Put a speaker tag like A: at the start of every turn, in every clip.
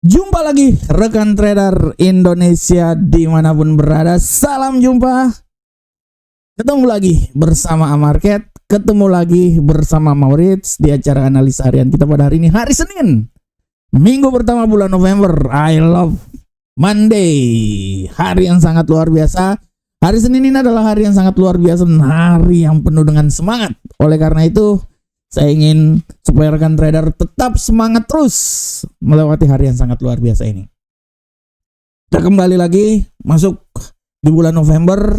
A: Jumpa lagi rekan trader Indonesia dimanapun berada. Salam jumpa. Ketemu lagi bersama Amarket. Ketemu lagi bersama Maurits di acara analisa harian kita pada hari ini, hari Senin, minggu pertama bulan November. I love Monday. Hari yang sangat luar biasa. Hari Senin ini adalah hari yang sangat luar biasa dan hari yang penuh dengan semangat. Oleh karena itu, saya ingin supaya rekan trader tetap semangat terus melewati hari yang sangat luar biasa ini. Kita kembali lagi masuk di bulan November.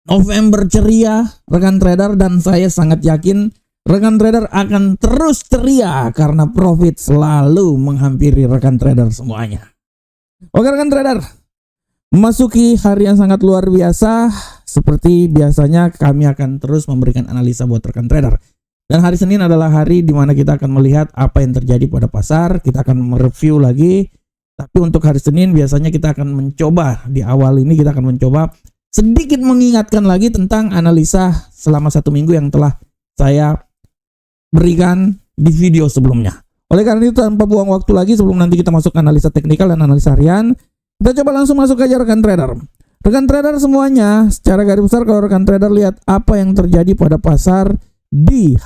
A: November ceria rekan trader, dan saya sangat yakin rekan trader akan terus ceria karena profit selalu menghampiri rekan trader semuanya. Oke rekan trader, memasuki hari yang sangat luar biasa. Seperti biasanya kami akan terus memberikan analisa buat rekan trader. Dan hari Senin adalah hari di mana kita akan melihat apa yang terjadi pada pasar. Kita akan mereview lagi. Tapi untuk hari Senin biasanya kita akan mencoba, di awal ini kita akan mencoba sedikit mengingatkan lagi tentang analisa selama satu minggu yang telah saya berikan di video sebelumnya. Oleh karena itu tanpa buang waktu lagi, sebelum nanti kita masuk analisa teknikal dan analisa harian, kita coba langsung masuk aja rekan trader. Rekan trader semuanya, secara garis besar kalau rekan trader lihat apa yang terjadi pada pasar di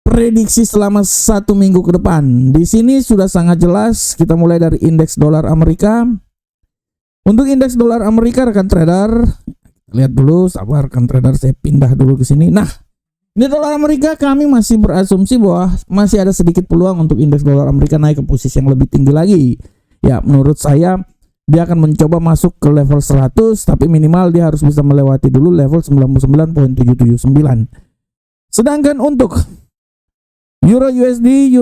A: prediksi selama satu minggu ke depan. Di sini sudah sangat jelas. Kita mulai dari indeks dolar Amerika. Untuk indeks dolar Amerika rekan trader, lihat dulu, sabar rekan trader, saya pindah dulu ke sini. Nah, ini dolar Amerika kami masih berasumsi bahwa masih ada sedikit peluang untuk indeks dolar Amerika naik ke posisi yang lebih tinggi lagi. Ya, menurut saya dia akan mencoba masuk ke level 100, tapi minimal dia harus bisa melewati dulu level 99.779. Sedangkan untuk Euro USD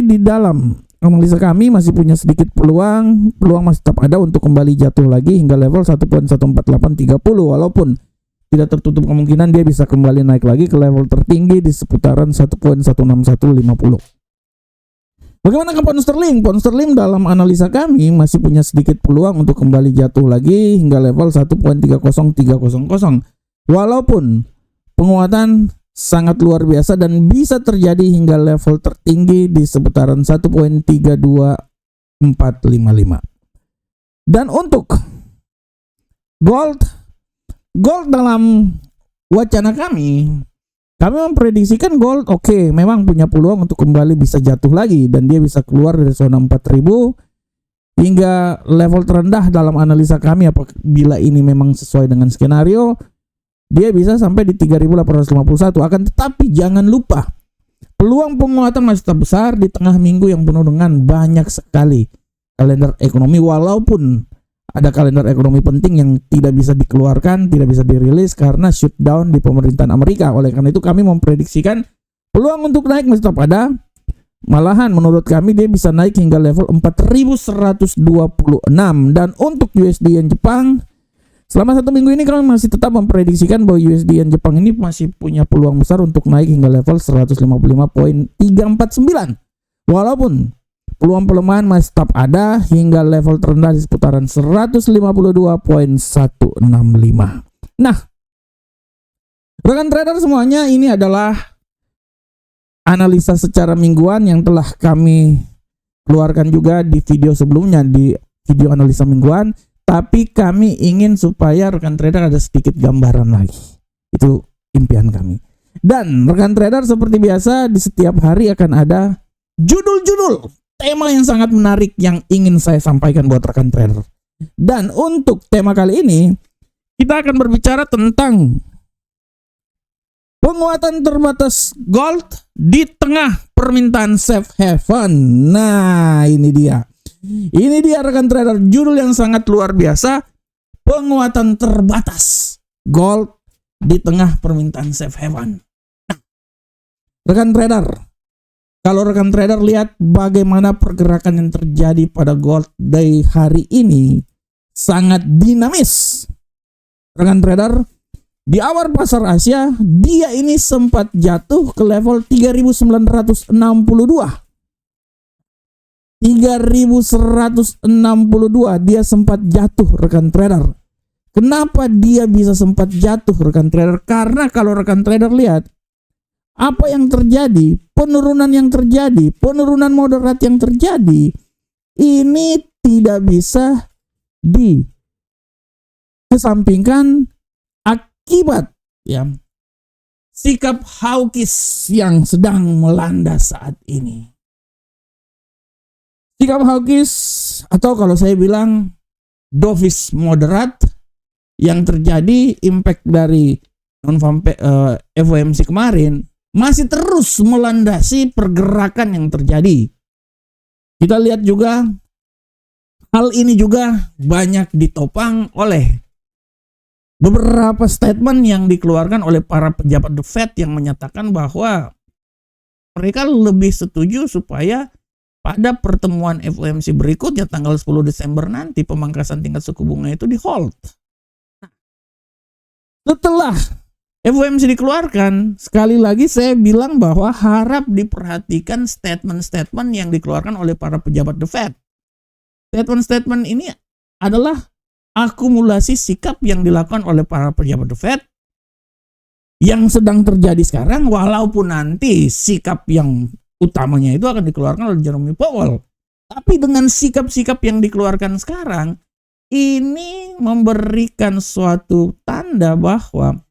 A: di dalam analisa kami masih punya sedikit peluang masih tetap ada untuk kembali jatuh lagi hingga level 1.14830, walaupun tidak tertutup kemungkinan dia bisa kembali naik lagi ke level tertinggi di seputaran 1.16150. Bagaimana ke pound sterling? Pound sterling dalam analisa kami masih punya sedikit peluang untuk kembali jatuh lagi hingga level 1.30300. Walaupun penguatan sangat luar biasa dan bisa terjadi hingga level tertinggi di seputaran 1.32455. Dan untuk gold dalam wacana kami memprediksikan gold memang punya peluang untuk kembali bisa jatuh lagi dan dia bisa keluar dari zona 4000 hingga level terendah dalam analisa kami. Apabila ini memang sesuai dengan skenario, dia bisa sampai di 3851. Akan tetapi jangan lupa, peluang penguatan masih tetap besar di tengah minggu yang penuh dengan banyak sekali kalender ekonomi, walaupun ada kalender ekonomi penting yang tidak bisa dikeluarkan, tidak bisa dirilis karena shutdown di pemerintahan Amerika. Oleh karena itu kami memprediksikan peluang untuk naik masih tetap ada. Malahan menurut kami dia bisa naik hingga level 4126. Dan untuk USD yen Jepang, selama satu minggu ini kami masih tetap memprediksikan bahwa USD yen Jepang ini masih punya peluang besar untuk naik hingga level 155.349. Walaupun peluang pelemahan masih tetap ada hingga level terendah di seputaran 152.165. Nah, rekan trader semuanya, ini adalah analisa secara mingguan yang telah kami keluarkan juga di video sebelumnya, di video analisa mingguan. Tapi kami ingin supaya rekan trader ada sedikit gambaran lagi. Itu impian kami. Dan rekan trader seperti biasa di setiap hari akan ada judul-judul tema yang sangat menarik yang ingin saya sampaikan buat rekan trader. Dan untuk tema kali ini kita akan berbicara tentang penguatan terbatas gold di tengah permintaan safe haven. Nah, ini dia. Ini dia rekan trader, judul yang sangat luar biasa, penguatan terbatas gold di tengah permintaan safe haven. Nah, rekan trader, kalau rekan trader lihat bagaimana pergerakan yang terjadi pada gold dari hari ini sangat dinamis. Rekan trader, di awal pasar Asia dia ini sempat jatuh ke level 3962. 3162 dia sempat jatuh rekan trader. Kenapa dia bisa sempat jatuh rekan trader? Karena kalau rekan trader lihat apa yang terjadi, penurunan yang terjadi, penurunan moderat yang terjadi, ini tidak bisa dikesampingkan akibat ya sikap hawkish yang sedang melanda saat ini. Sikap hawkish atau kalau saya bilang dovish moderat yang terjadi impact dari FOMC kemarin masih terus melandasi pergerakan yang terjadi. Kita lihat juga hal ini juga banyak ditopang oleh beberapa statement yang dikeluarkan oleh para pejabat The Fed yang menyatakan bahwa mereka lebih setuju supaya pada pertemuan FOMC berikutnya tanggal 10 Desember nanti pemangkasan tingkat suku bunga itu di hold. Setelah FOMC dikeluarkan, sekali lagi saya bilang bahwa harap diperhatikan statement-statement yang dikeluarkan oleh para pejabat The Fed. Statement-statement ini adalah akumulasi sikap yang dilakukan oleh para pejabat The Fed yang sedang terjadi sekarang, walaupun nanti sikap yang utamanya itu akan dikeluarkan oleh Jerome Powell. Tapi dengan sikap-sikap yang dikeluarkan sekarang, ini memberikan suatu tanda bahwa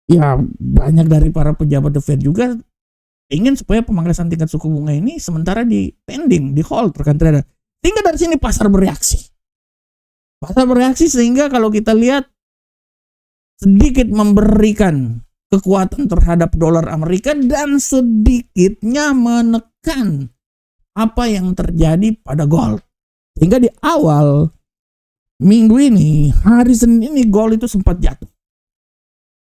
A: ya banyak dari para pejabat The Fed juga ingin supaya pemangkasan tingkat suku bunga ini sementara di pending, di hold rekan trader. Sehingga dari sini pasar bereaksi. Pasar bereaksi sehingga kalau kita lihat sedikit memberikan kekuatan terhadap dolar Amerika dan sedikitnya menekan apa yang terjadi pada gold. Sehingga di awal minggu ini, hari Senin ini gold itu sempat jatuh.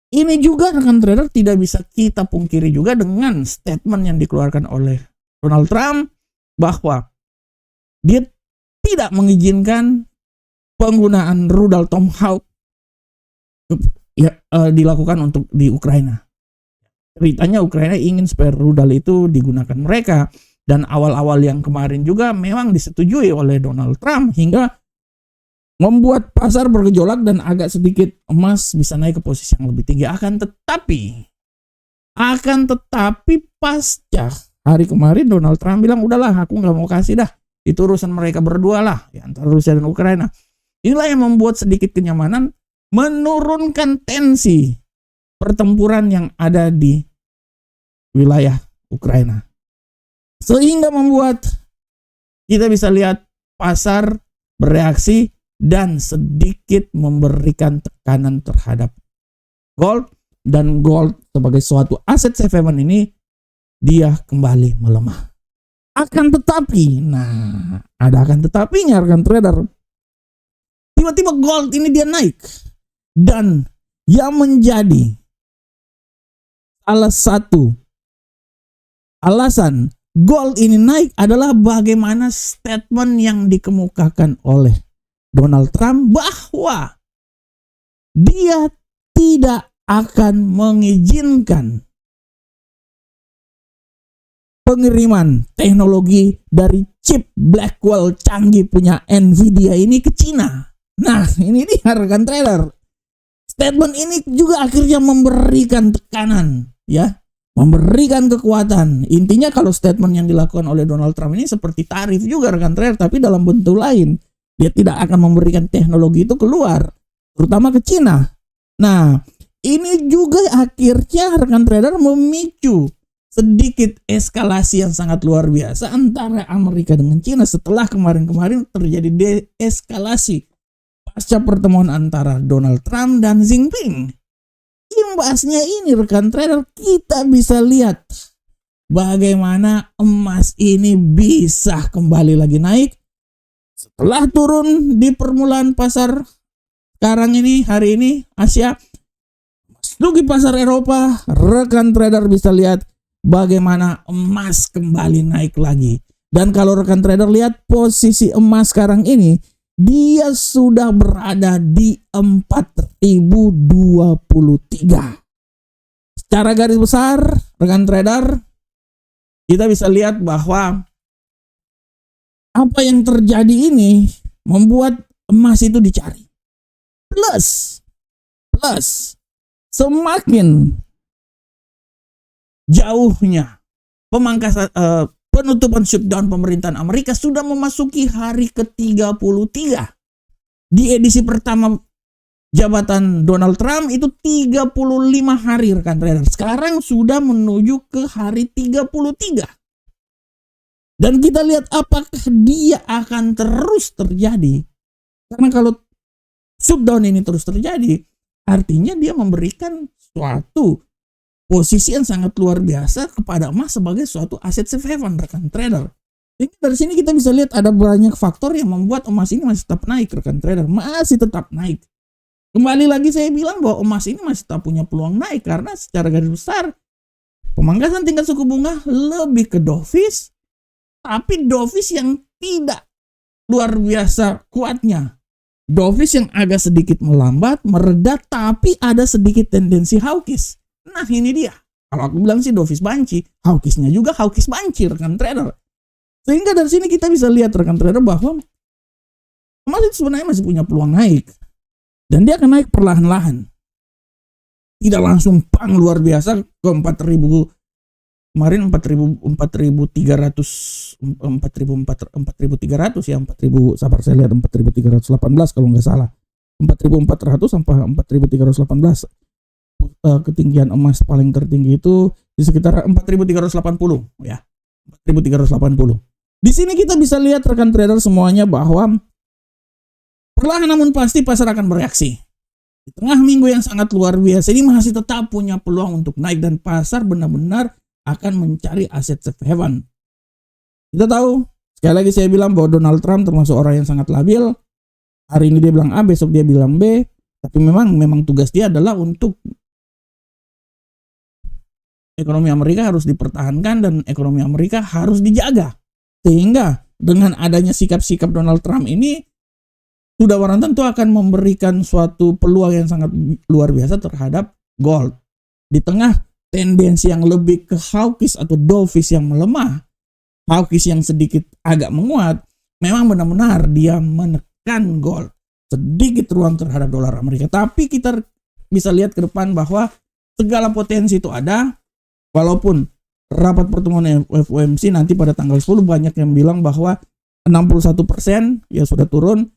A: Ini juga rekan trader tidak bisa kita pungkiri juga dengan statement yang dikeluarkan oleh Donald Trump bahwa dia tidak mengizinkan penggunaan rudal Tomahawk dilakukan untuk di Ukraina. Ceritanya Ukraina ingin supaya rudal itu digunakan mereka, dan awal-awal yang kemarin juga memang disetujui oleh Donald Trump hingga membuat pasar bergejolak dan agak sedikit emas bisa naik ke posisi yang lebih tinggi. Akan tetapi pasca hari kemarin Donald Trump bilang udahlah aku nggak mau kasih dah, itu urusan mereka berdua lah ya, antara Rusia dan Ukraina. Inilah yang membuat sedikit kenyamanan, menurunkan tensi pertempuran yang ada di wilayah Ukraina. Sehingga membuat kita bisa lihat pasar bereaksi dan sedikit memberikan tekanan terhadap gold, dan gold sebagai suatu aset safe haven ini dia kembali melemah. Akan tetapi, ada akan tetapinya rekan trader. Tiba-tiba gold ini dia naik, dan yang menjadi salah satu alasan gold ini naik adalah bagaimana statement yang dikemukakan oleh Donald Trump bahwa dia tidak akan mengizinkan pengiriman teknologi dari chip Blackwell canggih punya Nvidia ini ke Cina. Nah, ini dia rekan trader. Statement ini juga akhirnya memberikan tekanan, ya, memberikan kekuatan. Intinya kalau statement yang dilakukan oleh Donald Trump ini seperti tarif juga rekan trader, tapi dalam bentuk lain. Dia tidak akan memberikan teknologi itu keluar, terutama ke Cina. Nah, ini juga akhirnya rekan trader memicu sedikit eskalasi yang sangat luar biasa antara Amerika dengan Cina setelah kemarin-kemarin terjadi deeskalasi pasca pertemuan antara Donald Trump dan Xi Jinping. Imbasnya ini rekan trader kita bisa lihat bagaimana emas ini bisa kembali lagi naik setelah turun di permulaan pasar sekarang ini, hari ini Asia masuk di pasar Eropa. Rekan trader bisa lihat bagaimana emas kembali naik lagi. Dan kalau rekan trader lihat posisi emas sekarang ini, dia sudah berada di 4023. Secara garis besar rekan trader kita bisa lihat bahwa apa yang terjadi ini membuat emas itu dicari. Plus semakin jauhnya pemangkasan penutupan shutdown pemerintahan Amerika sudah memasuki hari ke-33. Di edisi pertama jabatan Donald Trump itu 35 hari rekan trader. Sekarang sudah menuju ke hari 33. Dan kita lihat apakah dia akan terus terjadi. Karena kalau shutdown ini terus terjadi, artinya dia memberikan suatu posisi yang sangat luar biasa kepada emas sebagai suatu aset safe haven rekan trader. Jadi dari sini kita bisa lihat ada banyak faktor yang membuat emas ini masih tetap naik rekan trader, masih tetap naik. Kembali lagi saya bilang bahwa emas ini masih tetap punya peluang naik karena secara garis besar pemangkasan tingkat suku bunga lebih ke dovish, tapi dovish yang tidak luar biasa kuatnya. Dovish yang agak sedikit melambat, meredah, tapi ada sedikit tendensi hawkish. Nah ini dia. Kalau aku bilang sih dovish banci, hawkishnya juga hawkish banci rekan trader. Sehingga dari sini kita bisa lihat rekan trader bahwa emas itu sebenarnya masih punya peluang naik. Dan dia akan naik perlahan-lahan. Tidak langsung pang luar biasa ke 4.000. Kemarin 4.300 ya, 4.000, sabar saya lihat 4.318 kalau nggak salah. 4.400 sampai 4.318. Ketinggian emas paling tertinggi itu di sekitar 4.380 ya. 4.380. Di sini kita bisa lihat rekan trader semuanya bahwa perlahan namun pasti pasar akan bereaksi. Di tengah minggu yang sangat luar biasa ini masih tetap punya peluang untuk naik dan pasar benar-benar akan mencari aset safe haven. Kita tahu, sekali lagi saya bilang bahwa Donald Trump termasuk orang yang sangat labil. Hari ini dia bilang A, besok dia bilang B. Tapi memang tugas dia adalah untuk ekonomi Amerika harus dipertahankan dan ekonomi Amerika harus dijaga. Sehingga dengan adanya sikap-sikap Donald Trump ini sudah barang tentu akan memberikan suatu peluang yang sangat luar biasa terhadap gold. Di tengah tendensi yang lebih ke hawkish atau dovish yang melemah, hawkish yang sedikit agak menguat, memang benar-benar dia menekan gold. Sedikit ruang terhadap dolar Amerika. Tapi kita bisa lihat ke depan bahwa segala potensi itu ada. Walaupun rapat pertemuan FOMC nanti pada tanggal 10 banyak yang bilang bahwa 61% ya sudah turun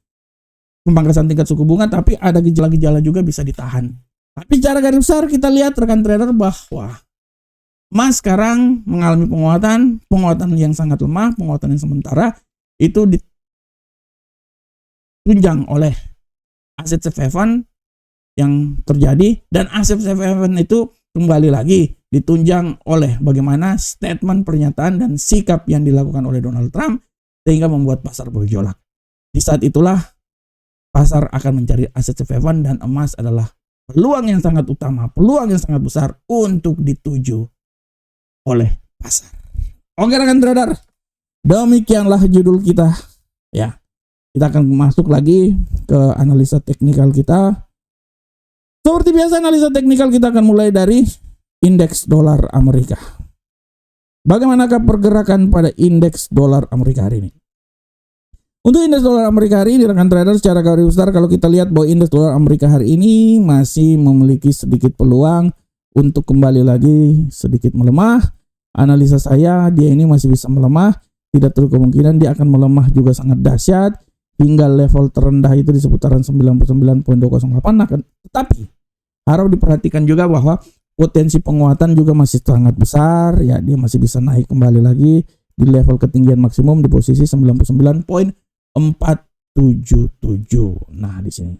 A: pemangkasan tingkat suku bunga, tapi ada gejala-gejala juga bisa ditahan. Tapi secara garis besar kita lihat rekan trader bahwa emas sekarang mengalami penguatan yang sangat lemah, penguatan yang sementara itu ditunjang oleh aset safe haven yang terjadi, dan aset safe haven itu kembali lagi ditunjang oleh bagaimana statement, pernyataan, dan sikap yang dilakukan oleh Donald Trump sehingga membuat pasar bergejolak. Di saat itulah pasar akan mencari aset safe haven dan emas adalah peluang yang sangat utama, peluang yang sangat besar untuk dituju oleh pasar. Oke rekan trader, demikianlah judul kita ya. Kita akan masuk lagi ke analisa teknikal kita. Seperti biasa analisa teknikal kita akan mulai dari indeks dolar Amerika. Bagaimanakah pergerakan pada indeks dolar Amerika hari ini? Untuk indeks dolar Amerika hari ini rekan trader secara garis besar kalau kita lihat bahwa indeks dolar Amerika hari ini masih memiliki sedikit peluang untuk kembali lagi sedikit melemah. Analisa saya dia ini masih bisa melemah, tidak terlalu kemungkinan dia akan melemah juga sangat dahsyat hingga level terendah itu di seputaran 99.208. Tetapi harap diperhatikan juga bahwa potensi penguatan juga masih sangat besar ya, dia masih bisa naik kembali lagi di level ketinggian maksimum di posisi 99.477. Nah, di sini.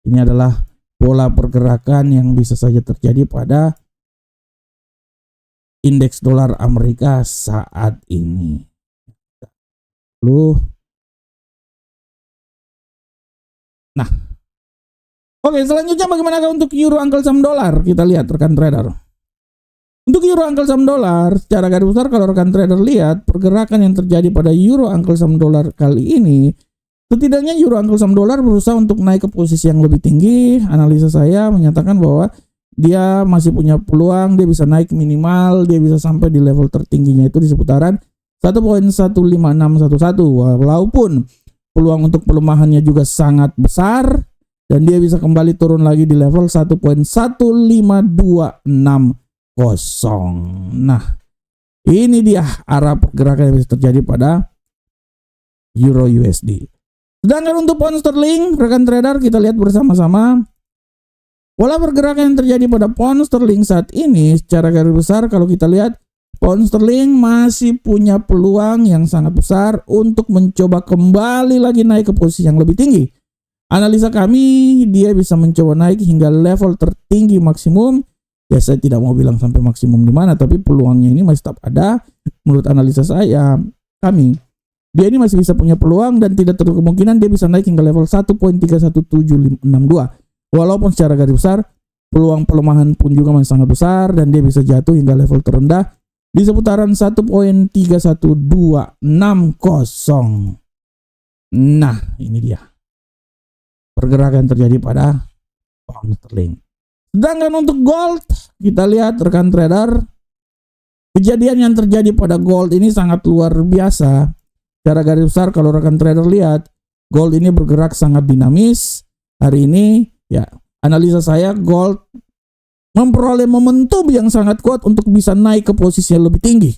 A: Ini adalah pola pergerakan yang bisa saja terjadi pada indeks dolar Amerika saat ini. Nah, oke, selanjutnya bagaimana untuk euro angkel saham dolar? Kita lihat rekan trader. Untuk euro angkel saham dolar, secara garis besar kalau rekan trader lihat pergerakan yang terjadi pada euro angkel saham dolar kali ini, setidaknya euro angkel saham dolar berusaha untuk naik ke posisi yang lebih tinggi. Analisa saya menyatakan bahwa dia masih punya peluang, dia bisa naik minimal, dia bisa sampai di level tertingginya itu di seputaran 1.15611. Walaupun peluang untuk pelemahannya juga sangat besar dan dia bisa kembali turun lagi di level 1.15260. kosong. Nah, ini dia arah pergerakan yang bisa terjadi pada Euro USD. Sedangkan untuk pound sterling, rekan trader, kita lihat bersama-sama pola pergerakan yang terjadi pada pound sterling saat ini. Secara garis besar kalau kita lihat, pound sterling masih punya peluang yang sangat besar untuk mencoba kembali lagi naik ke posisi yang lebih tinggi. Analisa kami, dia bisa mencoba naik hingga level tertinggi maksimum. Ya, saya tidak mau bilang sampai maksimum di mana, tapi peluangnya ini masih tetap ada. Menurut analisa kami, dia ini masih bisa punya peluang dan tidak terlalu kemungkinan dia bisa naik hingga level 1.31762. Walaupun secara garis besar peluang pelemahan pun juga masih sangat besar dan dia bisa jatuh hingga level terendah di seputaran 1.31260. Nah, ini dia pergerakan yang terjadi pada pound sterling. Sedangkan untuk gold, kita lihat rekan trader, kejadian yang terjadi pada gold ini sangat luar biasa. Secara garis besar kalau rekan trader lihat, gold ini bergerak sangat dinamis. Hari ini ya, analisa saya gold memperoleh momentum yang sangat kuat untuk bisa naik ke posisi yang lebih tinggi.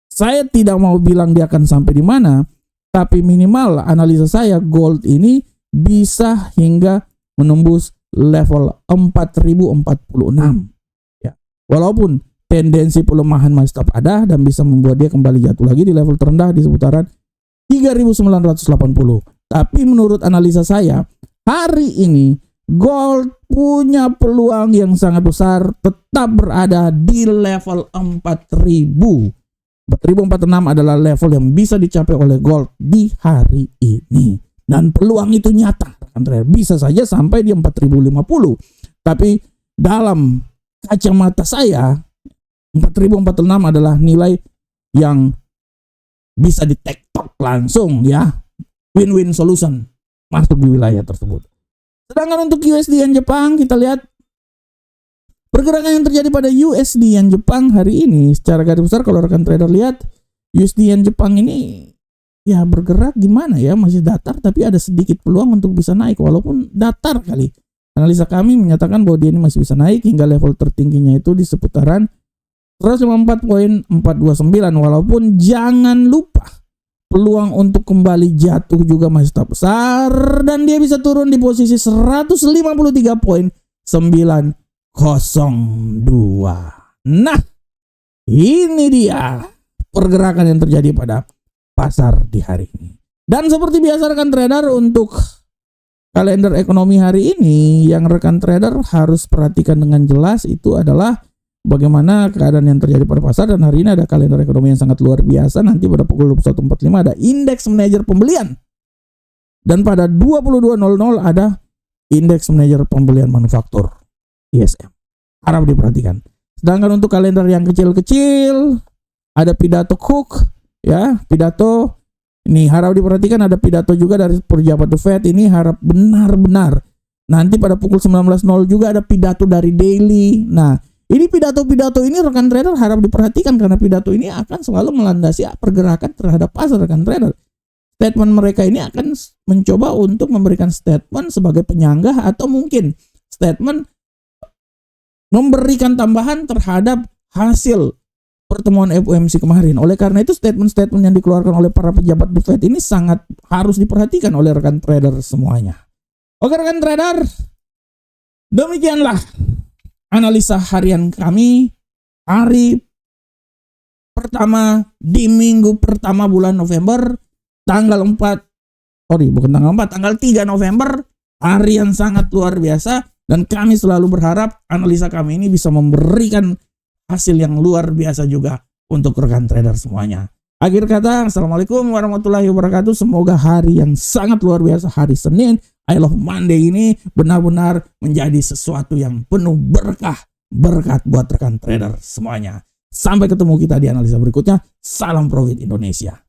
A: Saya tidak mau bilang dia akan sampai di mana, tapi minimal analisa saya gold ini bisa hingga menembus level 4046. Ya, walaupun tendensi pelemahan masih tetap ada dan bisa membuat dia kembali jatuh lagi di level terendah di seputaran 3980. Tapi menurut analisa saya, hari ini gold punya peluang yang sangat besar tetap berada di level 4000. 4046 adalah level yang bisa dicapai oleh gold di hari ini. Dan peluang itu nyata. Bisa saja sampai di 4050. Tapi dalam kacamata saya, 4046 adalah nilai yang bisa di-take-talk langsung ya. Win-win solution masuk di wilayah tersebut. Sedangkan untuk USD yen Jepang, kita lihat pergerakan yang terjadi pada USD yen Jepang hari ini. Secara garis besar kalau rekan trader lihat, USD yen Jepang ini ya bergerak gimana ya, masih datar tapi ada sedikit peluang untuk bisa naik walaupun datar kali. Analisa kami menyatakan bahwa dia ini masih bisa naik hingga level tertingginya itu di seputaran 154.429, walaupun jangan lupa peluang untuk kembali jatuh juga masih tetap besar dan dia bisa turun di posisi 153.902. Nah, ini dia pergerakan yang terjadi pada pasar di hari ini. Dan seperti biasa rekan trader, untuk kalender ekonomi hari ini yang rekan trader harus perhatikan dengan jelas itu adalah bagaimana keadaan yang terjadi pada pasar. Dan hari ini ada kalender ekonomi yang sangat luar biasa. Nanti pada pukul 21.45 ada indeks manajer pembelian. Dan pada 22.00 ada indeks manajer pembelian manufaktur ISM. Harap diperhatikan. Sedangkan untuk kalender yang kecil-kecil ada pidato Cook. Ya, pidato ini harap diperhatikan, ada pidato juga dari pejabat The Fed. Ini harap benar-benar. Nanti pada pukul 19.00 juga ada pidato dari Daily. Nah, ini pidato-pidato ini rekan trader harap diperhatikan karena pidato ini akan selalu melandasi pergerakan terhadap pasar rekan trader. Statement mereka ini akan mencoba untuk memberikan statement sebagai penyanggah atau mungkin statement memberikan tambahan terhadap hasil pertemuan FOMC kemarin. Oleh karena itu statement-statement yang dikeluarkan oleh para pejabat The Fed ini sangat harus diperhatikan oleh rekan trader semuanya. Oke rekan trader, demikianlah analisa harian kami hari pertama di minggu pertama bulan November, tanggal 3 November, hari yang sangat luar biasa dan kami selalu berharap analisa kami ini bisa memberikan hasil yang luar biasa juga untuk rekan trader semuanya. Akhir kata, Assalamualaikum warahmatullahi wabarakatuh. Semoga hari yang sangat luar biasa, hari Senin, I Love Monday ini benar-benar menjadi sesuatu yang penuh berkat buat rekan trader semuanya. Sampai ketemu kita di analisa berikutnya. Salam profit Indonesia.